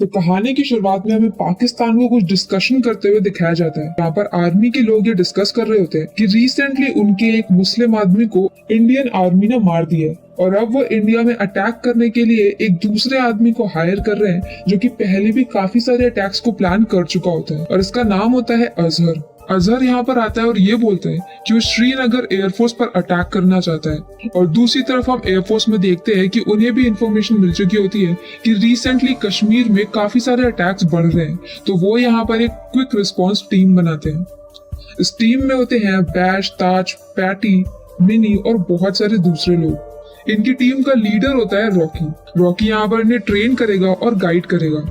तो कहानी की शुरुआत में हमें पाकिस्तान को कुछ डिस्कशन करते हुए दिखाया जाता है। यहाँ पर आर्मी के लोग ये डिस्कस कर रहे होते हैं कि रिसेंटली उनके एक मुस्लिम आदमी को इंडियन आर्मी ने मार दिया है और अब वो इंडिया में अटैक करने के लिए एक दूसरे आदमी को हायर कर रहे हैं जो कि पहले भी काफी सारे अटैक्स को प्लान कर चुका होता है और इसका नाम होता है अजहर। अजहर यहाँ पर आता है और ये बोलते हैं कि वो श्रीनगर एयरफोर्स पर अटैक करना चाहता है और दूसरी तरफ हम एयरफोर्स में देखते हैं कि उन्हें भी इंफॉर्मेशन मिल चुकी होती है कि रिसेंटली कश्मीर में काफी सारे अटैक्स बढ़ रहे हैं, तो वो यहाँ पर एक क्विक रिस्पॉन्स टीम बनाते हैं। इस टीम में होते हैं बैश, ताज, पैटी, मिनी और बहुत सारे दूसरे लोग। इनकी टीम का लीडर होता है रॉकी। रॉकी यहाँ पर इन्हें ट्रेन करेगा और गाइड करेगा।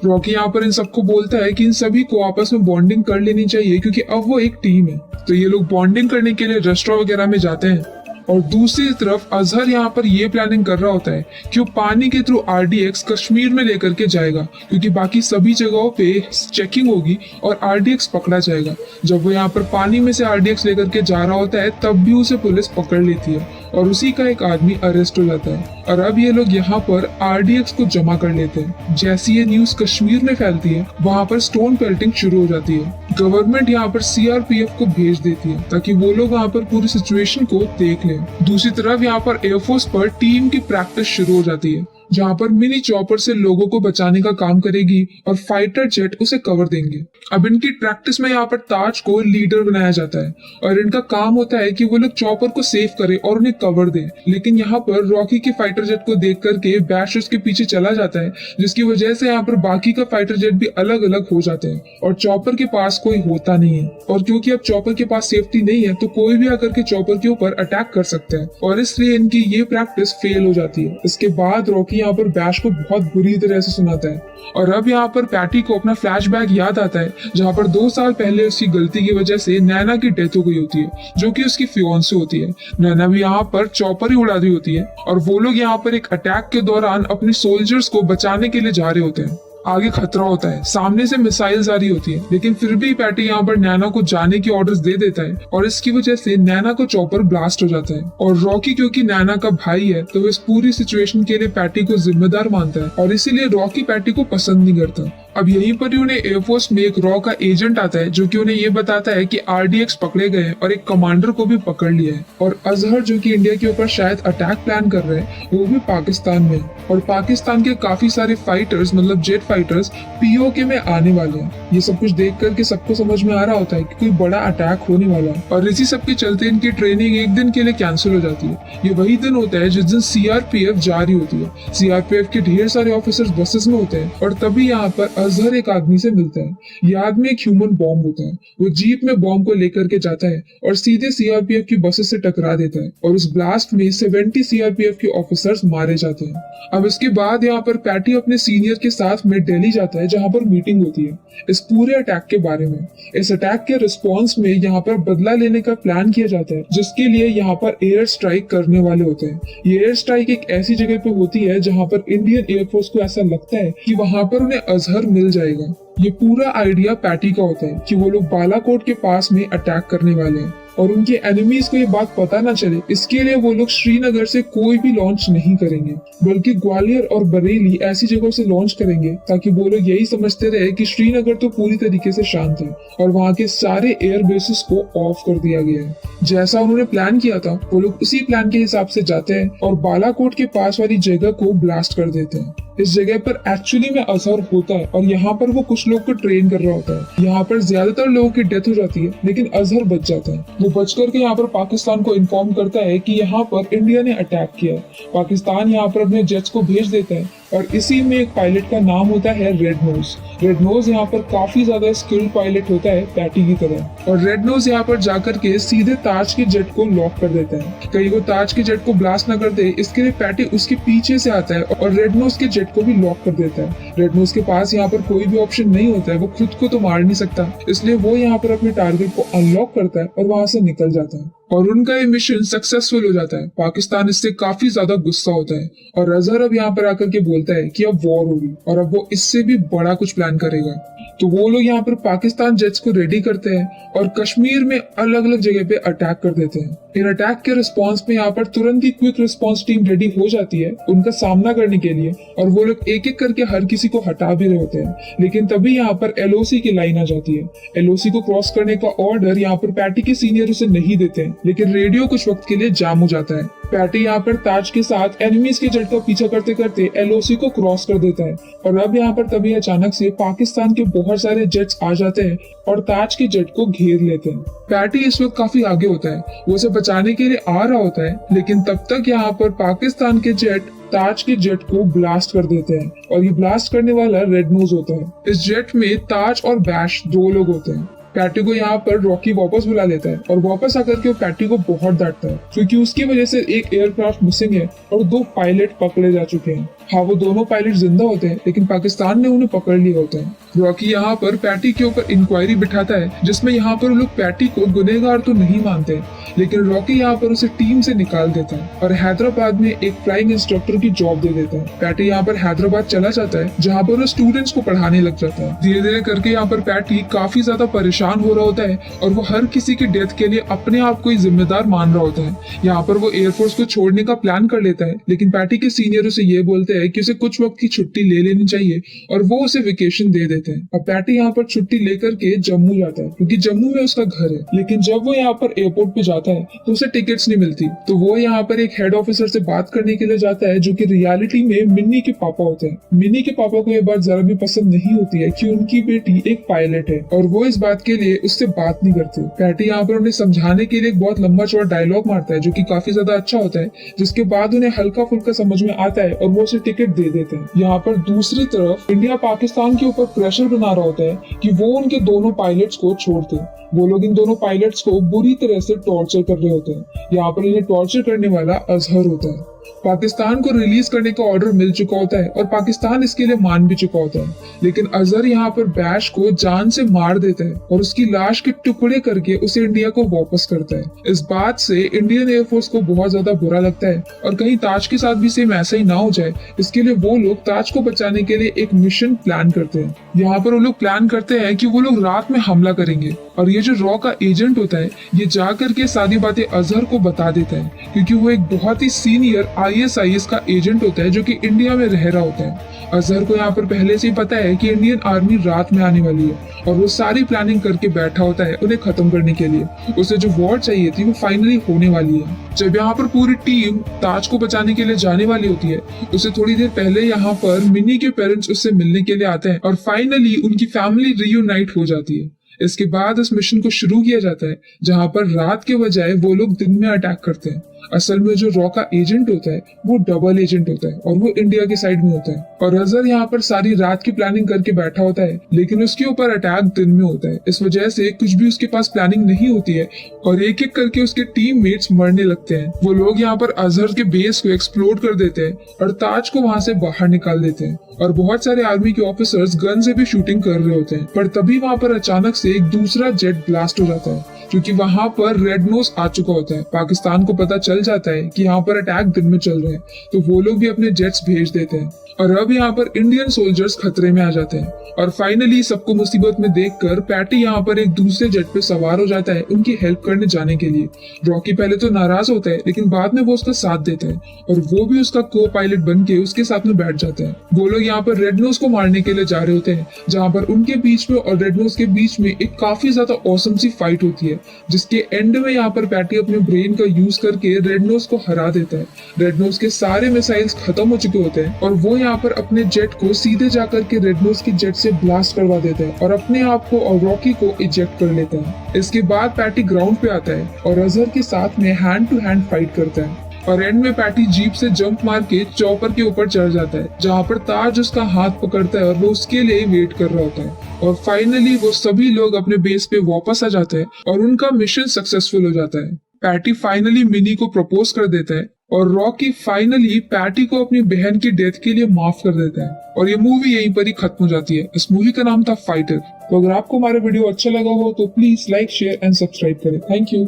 रॉकी यहाँ पर इन सबको बोलता है कि इन सभी को आपस में बॉन्डिंग कर लेनी चाहिए क्योंकि अब वो एक टीम है। तो ये लोग बॉन्डिंग करने के लिए रेस्टोरेंट वगैरह में जाते हैं और दूसरी तरफ अजहर यहाँ पर ये प्लानिंग कर रहा होता है कि वो पानी के थ्रू आरडीएक्स कश्मीर में लेकर के जाएगा क्योंकि बाकी सभी जगहों पे चेकिंग होगी और आरडीएक्स पकड़ा जाएगा। जब वो यहाँ पर पानी में से आरडीएक्स लेकर के जा रहा होता है तब भी उसे पुलिस पकड़ लेती है और उसी का एक आदमी अरेस्ट हो जाता है और अब ये लोग यहाँ पर आरडीएक्स को जमा कर लेते हैं। जैसी ये न्यूज कश्मीर में फैलती है वहाँ पर स्टोन पेल्टिंग शुरू हो जाती है। गवर्नमेंट यहाँ पर सीआरपीएफ को भेज देती है ताकि वो लोग वहाँ पर पूरी सिचुएशन को देख लें। दूसरी तरफ यहाँ पर एयरफोर्स पर टीम की प्रैक्टिस शुरू हो जाती है जहाँ पर मिनी चॉपर से लोगों को बचाने का काम करेगी और फाइटर जेट उसे कवर देंगे। अब इनकी प्रैक्टिस में यहाँ पर ताज को लीडर बनाया जाता है और इनका काम होता है कि वो लोग चॉपर को सेव करे और उन्हें कवर दे। लेकिन यहाँ पर रॉकी के फाइटर जेट को देख करके बैश उसके पीछे चला जाता है जिसकी वजह से यहाँ पर बाकी का फाइटर जेट भी अलग अलग हो जाते हैं और चॉपर के पास कोई होता नहीं है। और क्योंकि अब चॉपर के पास सेफ्टी नहीं है तो कोई भी आकर के चॉपर के ऊपर अटैक कर सकता है और इसलिए इनकी ये प्रैक्टिस फेल हो जाती है। इसके बाद रॉकी यहाँ पर बैश को बहुत बुरी तरह से सुनाता है और अब यहाँ पर पैटी को अपना फ्लैशबैक याद आता है जहाँ पर 2 साल पहले उसकी गलती की वजह से नैना की डेथ हो गई होती है जो कि उसकी फियांसे होती है। नैना भी यहाँ पर चॉपर ही उड़ा दी होती है और वो लोग यहाँ पर एक अटैक के दौरान अपने सोल्जर्स को बचाने के लिए जा रहे होते हैं। आगे खतरा होता है, सामने से मिसाइल्स आ रही होती है लेकिन फिर भी पैटी यहाँ पर नैना को जाने की ऑर्डर्स दे देता है और इसकी वजह से नैना को चॉपर ब्लास्ट हो जाता है। और रॉकी क्योंकि नैना का भाई है तो वो इस पूरी सिचुएशन के लिए पैटी को जिम्मेदार मानता है और इसीलिए रॉकी पैटी को पसंद नहीं करता। अब यहीं पर ही उन्हें एयरफोर्स में एक रॉ का एजेंट आता है जो कि उन्हें ये बताता है कि आरडीएक्स पकड़े गए और एक कमांडर को भी पकड़ लिया है और अजहर जो कि इंडिया के ऊपर शायद अटैक प्लान कर रहे हैं वो भी पाकिस्तान में और पाकिस्तान के काफी सारे फाइटर्स मतलब जेट फाइटर्स पीओके में आने वाले हैं। ये सब कुछ देख करके सबको समझ में आ रहा होता है कि कोई बड़ा अटैक होने वाला है और इसी सब के चलते इनकी ट्रेनिंग एक दिन के लिए कैंसिल हो जाती है। ये वही दिन होता है जिस दिन सीआरपीएफ जा रही होती है। सीआरपीएफ के ढेर सारे ऑफिसर्स बसेस में होते हैं और तभी यहाँ पर अजहर एक आदमी से मिलता है। ये आदमी एक ह्यूमन बॉम्ब होता है। वो जीप में बॉम्ब को लेकर के जाता है और सीधे सीआरपीएफ की बसेस से टकरा देता है और उस ब्लास्ट में 70 सीआरपीएफ के ऑफिसर्स मारे जाते हैं। अब इसके बाद यहाँ पर पैटी अपने सीनियर के साथ में दिल्ली जाता है जहाँ पर मीटिंग होती है इस पूरे अटैक के बारे में। इस अटैक के रिस्पॉन्स में यहाँ पर बदला लेने का प्लान किया जाता है जिसके लिए यहाँ पर एयर स्ट्राइक करने वाले होते हैं। ये एयर स्ट्राइक एक ऐसी जगह पे होती है जहाँ पर इंडियन एयरफोर्स को ऐसा लगता है कि वहाँ पर उन्हें अजहर मिल जाएगा। ये पूरा आइडिया पैटी का होता है कि वो लोग बालाकोट के पास में अटैक करने वाले हैं और उनके एनिमीज को ये बात पता ना चले इसके लिए वो लोग श्रीनगर से कोई भी लॉन्च नहीं करेंगे बल्कि ग्वालियर और बरेली ऐसी जगहों से लॉन्च करेंगे ताकि वो लोग यही समझते रहे कि श्रीनगर तो पूरी तरीके से शांत है और वहाँ के सारे एयर बेसिस को ऑफ कर दिया गया है। जैसा उन्होंने प्लान किया था वो लोग उसी प्लान के हिसाब से जाते हैं और बालाकोट के पास वाली जगह को ब्लास्ट कर देते हैं। इस जगह पर एक्चुअली में अजहर होता है और यहाँ पर वो कुछ लोग को ट्रेन कर रहा होता है। यहाँ पर ज्यादातर लोगों की डेथ हो जाती है लेकिन अजहर बच जाता है। वो बच करके यहाँ पर पाकिस्तान को इन्फॉर्म करता है कि यहाँ पर इंडिया ने अटैक किया है। पाकिस्तान यहाँ पर अपने जेट्स को भेज देता है और इसी में एक पायलट का नाम होता है रेड नोज। रेड नोज यहाँ पर काफी ज्यादा स्किल्ड पायलट होता है पैटी की तरह और रेड नोज यहाँ पर जाकर के सीधे ताज के जेट को लॉक कर देता है। कहीं वो ताज के जेट को ब्लास्ट न कर दे इसके लिए पैटी उसके पीछे से आता है और रेड नोज के जेट को भी लॉक कर देता है। रेड नोज के पास यहाँ पर कोई भी ऑप्शन नहीं होता है, वो खुद को तो मार नहीं सकता इसलिए वो यहाँ पर अपने टारगेट को अनलॉक करता है और वहां से निकल जाता है। और उनका ये मिशन सक्सेसफुल हो जाता है। पाकिस्तान इससे काफी ज्यादा गुस्सा होता है और अजहर अब यहाँ पर आकर के बोलता है कि अब वॉर होगी और अब वो इससे भी बड़ा कुछ प्लान करेगा। तो वो लोग यहाँ पर पाकिस्तान जेट्स को रेडी करते हैं और कश्मीर में अलग अलग जगह पे अटैक कर देते हैं। इन अटैक के रिस्पांस में यहाँ पर तुरंत ही क्विक रिस्पांस टीम रेडी हो जाती है उनका सामना करने के लिए और वो लोग एक एक करके हर किसी को हटा भी रहे होते हैं। लेकिन तभी यहाँ पर एलओसी की लाइन आ जाती है। एलओसी को क्रॉस करने का ऑर्डर यहाँ पर पैटी के सीनियर उसे नहीं देते हैं, लेकिन रेडियो कुछ वक्त के लिए जाम हो जाता है। पैटी यहाँ पर ताज के साथ एनिमीज के जेट का पीछा करते करते एलओसी को क्रॉस कर देता है और अब यहाँ पर तभी अचानक से पाकिस्तान के बहुत सारे जेट्स आ जाते हैं और ताज के जेट को घेर लेते हैं। पैटी इस वक्त काफी आगे होता है, वो उसे बचाने के लिए आ रहा होता है, लेकिन तब तक यहाँ पर पाकिस्तान के जेट ताज के जेट को ब्लास्ट कर देते हैं और ये ब्लास्ट करने वाला रेड नोज होता है। इस जेट में ताज और बैश दो लोग होते हैं। पैटी को यहाँ पर रॉकी वापस बुला लेता है और वापस आकर के वो पैटी को बहुत डांटता है क्योंकि उसकी वजह से एक एयरक्राफ्ट मिसिंग है और 2 पायलट पकड़े जा चुके हैं। हाँ, वो दोनों पायलट जिंदा होते हैं लेकिन पाकिस्तान ने उन्हें पकड़ लिया होता है। रॉकी यहाँ पर पैटी के ऊपर इंक्वायरी बिठाता है जिसमें यहाँ पर लोग पैटी को गुनहगार तो नहीं मानते, लेकिन रॉकी यहाँ पर उसे टीम से निकाल देता है और हैदराबाद में एक फ्लाइंग इंस्ट्रक्टर की जॉब दे देता है। पैटी यहाँ पर हैदराबाद चला जाता है जहाँ पर वो स्टूडेंट्स को पढ़ाने लग जाता है। धीरे धीरे करके यहाँ पर पैटी काफी ज्यादा परेशान हो रहा होता है और वो हर किसी की डेथ के लिए अपने आप को ही जिम्मेदार मान रहा होता है। यहाँ पर वो एयरफोर्स को छोड़ने का प्लान कर लेता है, लेकिन पैटी के सीनियर उसे ये बोलते हैं कि उसे कुछ वक्त की छुट्टी ले लेनी चाहिए और वो उसे वेकेशन दे देते हैं। अब पैटी यहाँ पर छुट्टी लेकर के जम्मू जाता है क्योंकि जम्मू में उसका घर है, लेकिन जब वो यहाँ पर एयरपोर्ट पे जाता है तो उसे टिकट्स नहीं मिलती। तो वो यहाँ पर एक हेड ऑफिसर से बात करने के लिए जाता है जो कि रियलिटी में मिन्नी के पापा होते हैं। मिन्नी के पापा को ये बात जरा भी पसंद नहीं होती है कि उनकी बेटी एक पायलट है और वो इस बात के लिए उससे बात नहीं करते। पैटी यहाँ पर उन्हें समझाने के लिए एक बहुत लंबा चौड़ा डायलॉग मारता है जो कि काफी ज्यादा अच्छा होता है, जिसके बाद उन्हें हल्का फुल्का समझ में आता है और वो उसे टिकट दे देते हैं। यहाँ पर दूसरी तरफ इंडिया पाकिस्तान के ऊपर प्रेशर बना रहा होता है कि वो उनके दोनों पायलट्स को छोड़ दे। वो लोग इन दोनों पायलट्स को बुरी तरह से टॉर्चर कर रहे होते हैं। यहाँ पर इन्हें टॉर्चर करने वाला अजहर होता है। पाकिस्तान को रिलीज करने का ऑर्डर मिल चुका होता है और पाकिस्तान इसके लिए मान भी चुका होता है, लेकिन अजहर यहाँ पर बैश को जान से मार देता है और उसकी लाश के टुकड़े करके उसे इंडिया को वापस करता है। इस बात से इंडियन एयरफोर्स को बहुत ज्यादा बुरा लगता है और कहीं ताज के साथ भी सेम ऐसा ही ना हो जाए, इसके लिए वो लोग ताज को बचाने के लिए एक मिशन प्लान करते हैं। यहाँ पर वो लोग प्लान करते हैं कि वो लोग रात में हमला करेंगे और ये जो रॉ का एजेंट होता है ये जाकर के सारी बातें अजहर को बता देता है क्योंकि वो एक बहुत ही सीनियर ISIS का एजेंट होता है जो कि इंडिया में रह रहा होता है। अजहर को यहाँ पर पहले से ही पता है कि इंडियन आर्मी रात में आने वाली है और वो सारी प्लानिंग करके बैठा होता है उन्हें खत्म करने के लिए। उसे जो वॉर चाहिए थी वो फाइनली होने वाली है। जब यहाँ पर पूरी टीम ताज को बचाने के लिए जाने वाली होती है, उसे थोड़ी देर पहले यहाँ पर मिनी के पेरेंट्स उससे मिलने के लिए आते हैं और फाइनली उनकी फैमिली रियूनाइट हो जाती है। इसके बाद इस मिशन को शुरू किया जाता है जहाँ पर रात के बजाय वो लोग दिन में अटैक करते हैं। असल में जो रॉ का एजेंट होता है वो डबल एजेंट होता है और वो इंडिया के साइड में होता है और अजहर यहाँ पर सारी रात की प्लानिंग करके बैठा होता है, लेकिन उसके ऊपर अटैक दिन में होता है। इस वजह से कुछ भी उसके पास प्लानिंग नहीं होती है और एक एक करके उसके टीममेट्स मरने लगते हैं। वो लोग यहाँ पर अजहर के बेस को एक्सप्लोड कर देते हैं और ताज को वहाँ से बाहर निकाल देते हैं और बहुत सारे आर्मी के ऑफिसर्स गन से भी शूटिंग कर रहे होते हैं। पर तभी वहाँ पर अचानक से एक दूसरा जेट ब्लास्ट हो जाता है क्योंकि वहाँ पर रेड नोज आ चुका होता है। पाकिस्तान को पता चल जाता है कि यहाँ पर अटैक दिन में चल रहे हैं, तो वो लोग भी अपने जेट्स भेज देते हैं और अब यहाँ पर इंडियन सोल्जर्स खतरे में आ जाते हैं और फाइनली सबको मुसीबत में देखकर पैटी यहाँ पर एक दूसरे जेट पे सवार हो जाता है उनकी हेल्प करने जाने के लिए। रॉकी पहले तो नाराज होता है, लेकिन बाद में वो उसका साथ देता है और वो भी उसका को पायलट बन के उसके साथ में बैठ जाता है। वो लोग यहाँ पर रेड नोज को मारने के लिए जा रहे होते हैं, जहाँ पर उनके बीच में और रेड नोज के बीच में एक काफी ज्यादा औसम सी फाइट होती है, जिसके एंड में यहाँ पर पैटी अपने ब्रेन का यूज करके रेड नोज को हरा देता है। रेड नोज के सारे मिसाइल्स खत्म हो चुके होते हैं और वो यहाँ पर अपने जेट को सीधे जाकर के रेड नोज के जेट से ब्लास्ट करवा देता है और अपने आप को और रॉकी को इजेक्ट कर लेता है। इसके बाद पैटी ग्राउंड पे आता है और अजहर के साथ में हैंड टू हैंड फाइट करता है और एंड में पैटी जीप से जंप मार के चॉपर के ऊपर चढ़ जाता है, जहाँ पर ताज उसका हाथ पकड़ता है और वो उसके लिए वेट कर रहा होता है और फाइनली वो सभी लोग अपने बेस पे वापस आ जाते हैं और उनका मिशन सक्सेसफुल हो जाता है। पैटी फाइनली मिनी को प्रपोज कर देता है और रॉकी फाइनली पैटी को अपनी बहन की डेथ के लिए माफ कर देता है और ये मूवी यहीं पर ही खत्म हो जाती है। इस मूवी का नाम था फाइटर। तो अगर आपको हमारा वीडियो अच्छा लगा हो तो please like, share and subscribe करें। Thank you.